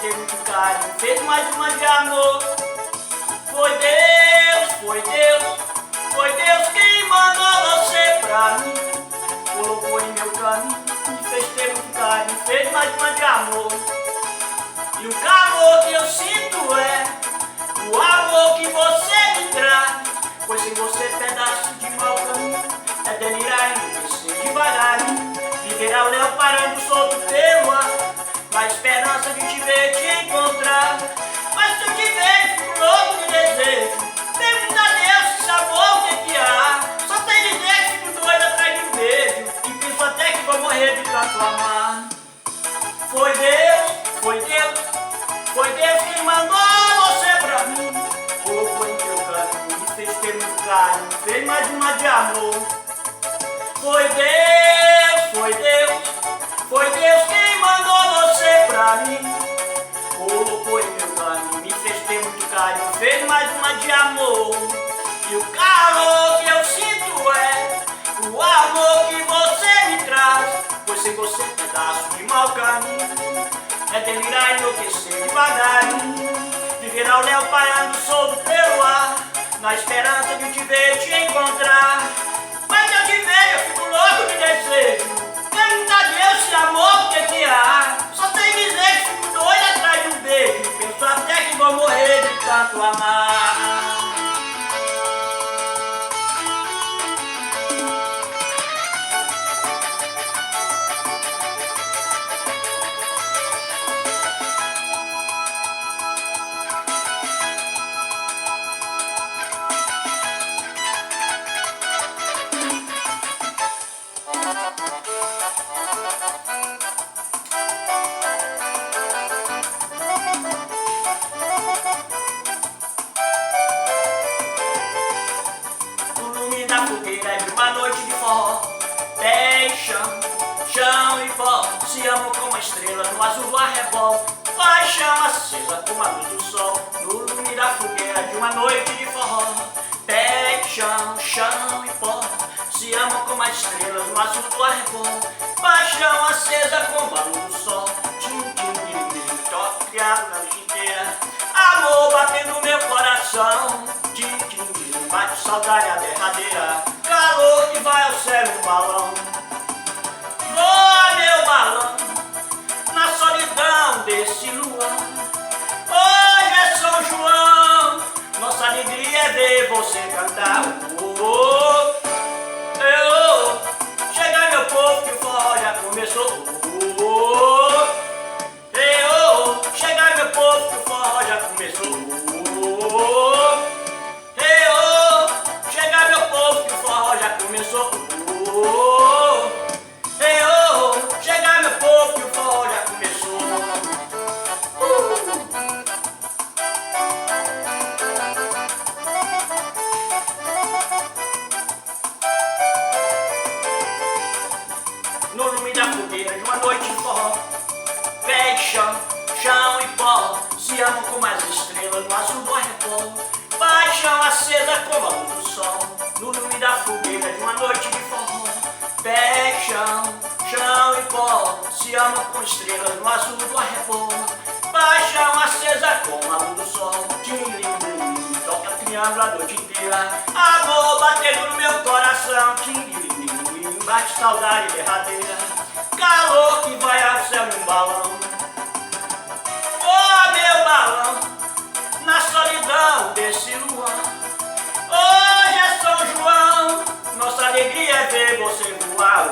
ter muito carinho, fez mais uma de amor. Foi Deus, foi Deus, foi Deus quem mandou você pra mim. Colocou em meu caminho, me fez ter muito carinho, fez mais uma de amor. E o calor que eu sinto é o amor que você me traz. Pois sem você pedaço de mau caminho é delirar e enlouquecer devagarinho. Viver ao léu parando solto pelo ar, na esperança de te ver, te encontrar. Mas se eu te vejo, fico louco de desejo. Pergunta a Deus se sabor o que há. Só tem dizer que fico doido atrás de um beijo, e penso até que vou morrer de tanto amar. Foi Deus, foi Deus, foi Deus quem mandou você pra mim. Colocou em teu caminho, me fez ter muito carinho, fez mais uma de amor. Foi Deus, foi Deus, foi Deus quem mandou você pra mim. Colocou em meu caminho, me fez ter muito carinho, fez mais uma de amor. E o calor que eu sinto é o amor que você me traz. Pois sem você pedaço de mau caminho é delirar e enlouquecer devagarinho. Viver ao léu parando solto pelo ar, na esperança de te ver, te encontrar. Mas se eu te ver, eu fico louco de desejo. Pergunta a Deus se amor o que há. Só tem dizer que fico doido atrás de um beijo, penso até que vou morrer de tanto amar. Na fogueira de uma noite de forró, pé e chão, chão e pó, se amam como uma estrela no azul do arrebol. Paixão acesa como a luz do sol, no lume da fogueira de uma noite de forró. Pé e chão, chão e pó, se amam como a estrela no azul do arrebol. Paixão acesa como a luz do sol, tim, tim, tim, tim, toque criado na noite inteira. Amor batendo no meu coração, tim, tim, tim, bate saudade a derradeira. Calor que vai ao céu um balão. Voa meu balão na solidão desse luar. Hoje é São João, nossa alegria é ver você cantar. Oh, oh, oh, oh. Chega meu povo que o forró já começou. Oh, oh, oh, oh. Chega meu povo que o forró já começou. Oh, oh. Chega meu povo que o forró já começou. Oh, hey, oh, chega meu povo que o forró já começou. No lume da fogueira de uma noite de forró, pé e chão, chão e pó, se amam como as estrelas no azul do arrebol. Paixão acesa como a luz do sol, no lume da fogueira de uma noite de forró. Pé, chão, chão e pó, se amam com estrelas no azul do arrebol. Paixão acesa como a luz do sol, tim-lim-lim, toca triângulo a noite inteira. Amor batendo no meu coração, tim-lim-lim, bate saudade derradeira. Calor que vai ao céu num balão. Oh, meu balão na solidão desse luar. Hoje é São João, nossa alegria é ver você voar.